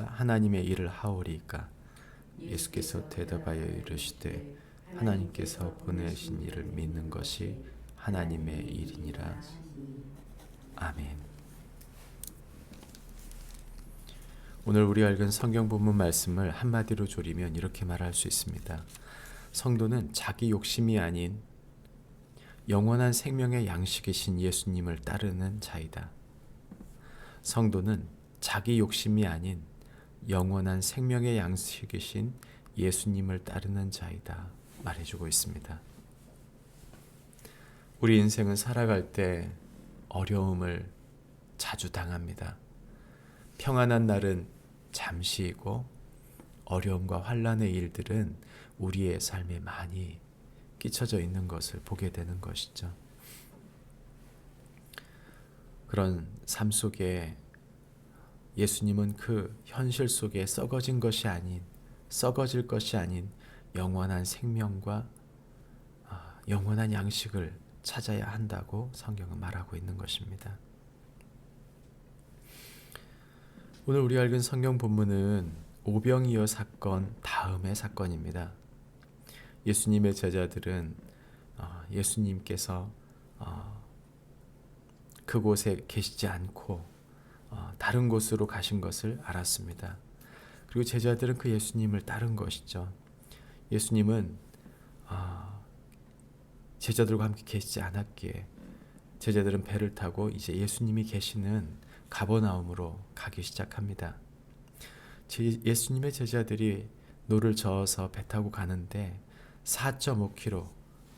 하나님의 일을 하오리까. 예수께서 대답하여 이르시되 하나님께서 보내신 이를 믿는 것이 하나님의 일이니라. 아멘. 오늘 우리가 읽은 성경 본문 말씀을 한마디로 조리면 이렇게 말할 수 있습니다. 성도는 자기 욕심이 아닌 영원한 생명의 양식이신 예수님을 따르는 자이다. 성도는 자기 욕심이 아닌 영원한 생명의 양식이신 예수님을 따르는 자이다 말해주고 있습니다. 우리 인생은 살아갈 때 어려움을 자주 당합니다. 평안한 날은 잠시이고 어려움과 환난의 일들은 우리의 삶에 많이 끼쳐져 있는 것을 보게 되는 것이죠. 그런 삶 속에 예수님은 그 현실 속에 썩어질 것이 아닌 영원한 생명과 영원한 양식을 찾아야 한다고 성경은 말하고 있는 것입니다. 오늘 우리가 읽은 성경 본문은 오병이어 사건 다음의 사건입니다. 예수님의 제자들은 예수님께서 그곳에 계시지 않고 다른 곳으로 가신 것을 알았습니다. 그리고 제자들은 그 예수님을 따른 것이죠. 예수님은 제자들과 함께 계시지 않았기에 제자들은 배를 타고 이제 예수님이 계시는 가버나움으로 가기 시작합니다. 예수님의 제자들이 노를 저어서 배 타고 가는데 4.5km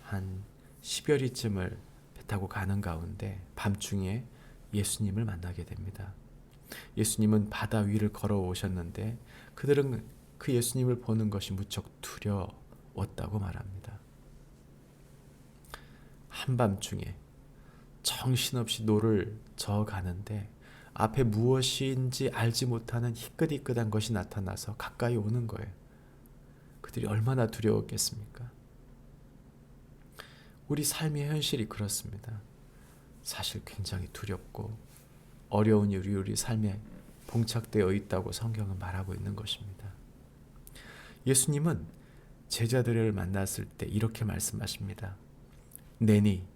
한 10여리쯤을 배 타고 가는 가운데 밤중에 예수님을 만나게 됩니다. 예수님은 바다 위를 걸어오셨는데 그들은 그 예수님을 보는 것이 무척 두려웠다고 말합니다. 한밤중에 정신없이 노를 저어가는데 앞에 무엇인지 알지 못하는 희끗희끗한 것이 나타나서 가까이 오는 거예요. 그들이 얼마나 두려웠겠습니까? 우리 삶의 현실이 그렇습니다. 사실 굉장히 두렵고 어려운 일이 우리 삶에 봉착되어 있다고 성경은 말하고 있는 것입니다. 예수님은 제자들을 만났을 때 이렇게 말씀하십니다. 내니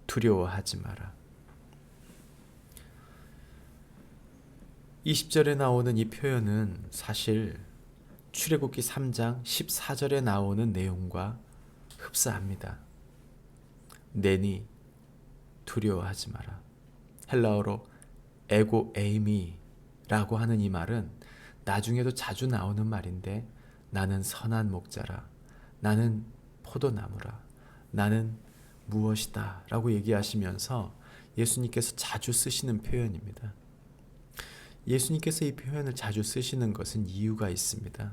두려워하지 마라. 20절에 나오는 이 표현은 사실 출애굽기 3장 14절에 나오는 내용과 흡사합니다. 내니 두려워하지 마라. 헬라어로 에고 에이미라고 하는 이 말은 나중에도 자주 나오는 말인데 나는 선한 목자라, 나는 포도나무라, 나는 무엇이다 라고 얘기하시면서 예수님께서 자주 쓰시는 표현입니다. 예수님께서 이 표현을 자주 쓰시는 것은 이유가 있습니다.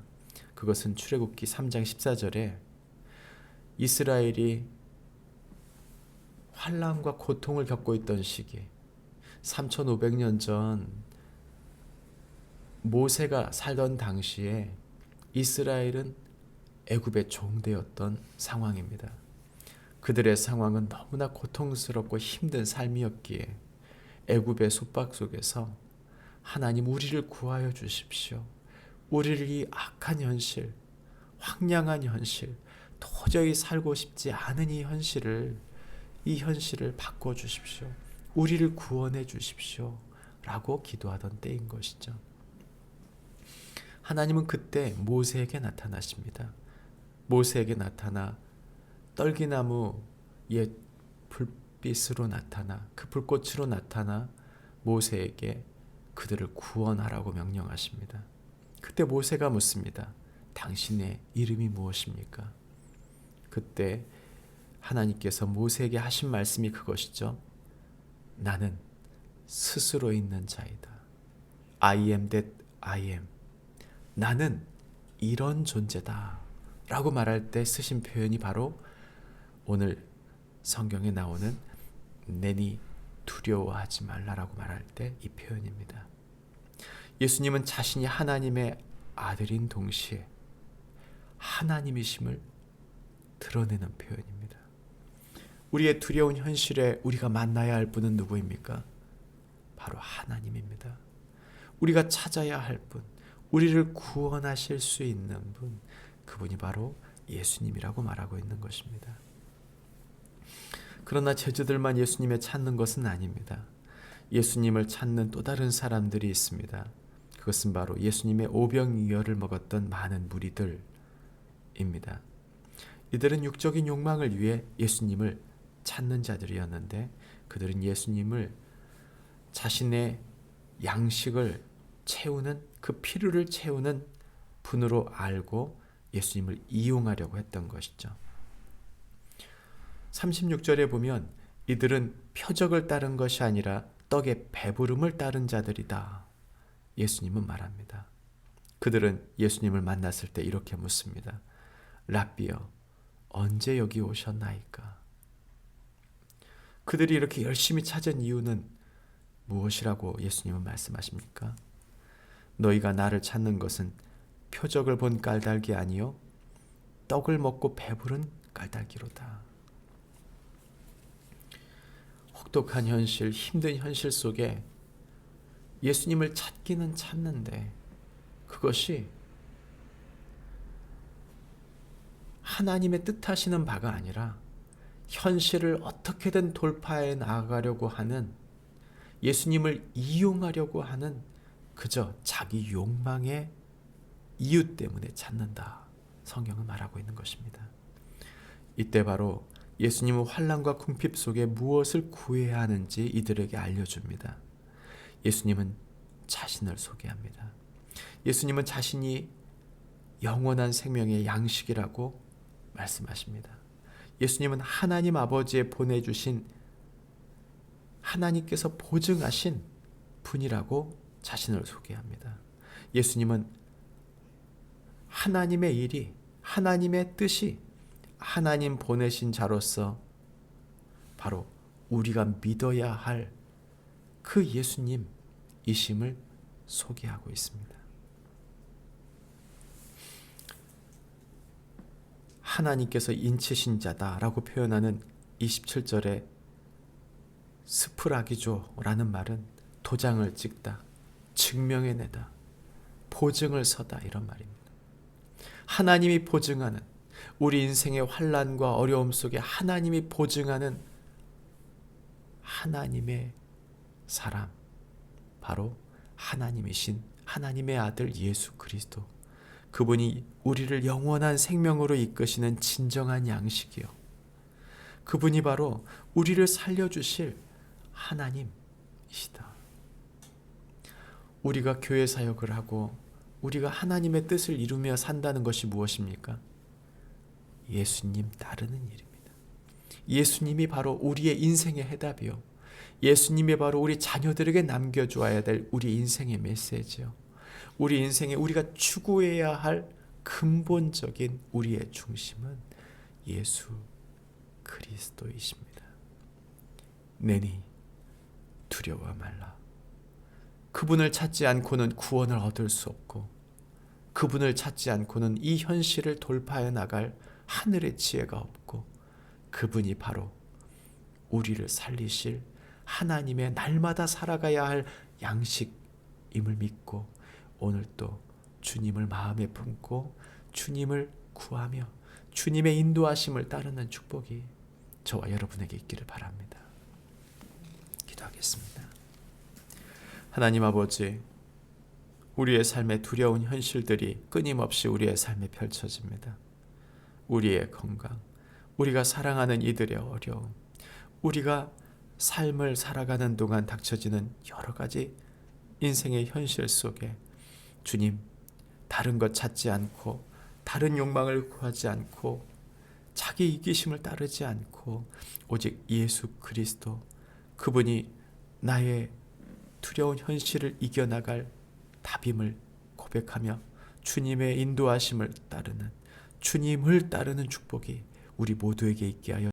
그것은 출애굽기 3장 14절에 이스라엘이 환난과 고통을 겪고 있던 시기에 3500년 전 모세가 살던 당시에 이스라엘은 애굽의 종되었던 상황입니다. 그들의 상황은 너무나 고통스럽고 힘든 삶이었기에 애굽의 속박 속에서 하나님 우리를 구하여 주십시오. 우리를 이 악한 현실, 황량한 현실, 도저히 살고 싶지 않은 이 현실을 바꿔주십시오. 우리를 구원해 주십시오. 라고 기도하던 때인 것이죠. 하나님은 그때 모세에게 나타나십니다. 모세에게 나타나 떨기나무 옛 불빛으로 나타나 그 불꽃으로 나타나 모세에게 그들을 구원하라고 명령하십니다. 그때 모세가 묻습니다. 당신의 이름이 무엇입니까? 그때 하나님께서 모세에게 하신 말씀이 그것이죠. 나는 스스로 있는 자이다. I am that I am. 나는 이런 존재다 라고 말할 때 쓰신 표현이 바로 오늘 성경에 나오는 내니 두려워하지 말라라고 말할 때 이 표현입니다. 예수님은 자신이 하나님의 아들인 동시에 하나님이심을 드러내는 표현입니다. 우리의 두려운 현실에 우리가 만나야 할 분은 누구입니까? 바로 하나님입니다. 우리가 찾아야 할 분, 우리를 구원하실 수 있는 분, 그분이 바로 예수님이라고 말하고 있는 것입니다. 그러나 제자들만 예수님을 찾는 것은 아닙니다. 예수님을 찾는 또 다른 사람들이 있습니다. 그것은 바로 예수님의 오병이어를 먹었던 많은 무리들입니다. 이들은 육적인 욕망을 위해 예수님을 찾는 자들이었는데, 그들은 예수님을 자신의 양식을 채우는, 그 필요를 채우는 분으로 알고 예수님을 이용하려고 했던 것이죠. 36절에 보면 이들은 표적을 따른 것이 아니라 떡의 배부름을 따른 자들이다, 예수님은 말합니다. 그들은 예수님을 만났을 때 이렇게 묻습니다. 랍비여, 언제 여기 오셨나이까? 그들이 이렇게 열심히 찾은 이유는 무엇이라고 예수님은 말씀하십니까? 너희가 나를 찾는 것은 표적을 본 까닭이 아니요 떡을 먹고 배부른 까닭이로다. 혹독한 현실, 힘든 현실 속에 예수님을 찾기는 찾는데, 그것이 하나님의 뜻하시는 바가 아니라 현실을 어떻게든 돌파해 나가려고 하는, 예수님을 이용하려고 하는 그저 자기 욕망의 이유 때문에 찾는다, 성경은 말하고 있는 것입니다. 이때 바로 예수님은 환난과 궁핍 속에 무엇을 구해야 하는지 이들에게 알려줍니다. 예수님은 자신을 소개합니다. 예수님은 자신이 영원한 생명의 양식이라고 말씀하십니다. 예수님은 하나님 아버지의 보내주신, 하나님께서 보증하신 분이라고 자신을 소개합니다. 예수님은 하나님의 일이, 하나님의 뜻이 하나님 보내신 자로서 바로 우리가 믿어야 할 그 예수님이심을 소개하고 있습니다. 하나님께서 인치신 자다라고 표현하는 27절에 스프라기조라는 말은 도장을 찍다, 증명해내다, 보증을 서다, 이런 말입니다. 하나님이 보증하는, 우리 인생의 환난과 어려움 속에 하나님이 보증하는 하나님의 사람, 바로 하나님이신 하나님의 아들 예수 그리스도, 그분이 우리를 영원한 생명으로 이끄시는 진정한 양식이요, 그분이 바로 우리를 살려주실 하나님이시다. 우리가 교회 사역을 하고 우리가 하나님의 뜻을 이루며 산다는 것이 무엇입니까? 예수님 따르는 일입니다. 예수님이 바로 우리의 인생의 해답이요, 예수님이 바로 우리 자녀들에게 남겨주어야 될 우리 인생의 메시지요, 우리 인생에 우리가 추구해야 할 근본적인 우리의 중심은 예수 그리스도이십니다. 내니 두려워 말라. 그분을 찾지 않고는 구원을 얻을 수 없고, 그분을 찾지 않고는 이 현실을 돌파해 나갈 하늘의 지혜가 없고, 그분이 바로 우리를 살리실 하나님의 날마다 살아가야 할 양식임을 믿고, 오늘도 주님을 마음에 품고 주님을 구하며 주님의 인도하심을 따르는 축복이 저와 여러분에게 있기를 바랍니다. 기도하겠습니다. 하나님 아버지, 우리의 삶에 두려운 현실들이 끊임없이 우리의 삶에 펼쳐집니다. 우리의 건강, 우리가 사랑하는 이들의 어려움, 우리가 삶을 살아가는 동안 닥쳐지는 여러 가지 인생의 현실 속에 주님, 다른 것 찾지 않고, 다른 욕망을 구하지 않고, 자기 이기심을 따르지 않고, 오직 예수 그리스도, 그분이 나의 두려운 현실을 이겨나갈 답임을 고백하며 주님의 인도하심을 따르는, 주님을 따르는 축복이 우리 모두에게 있게 하여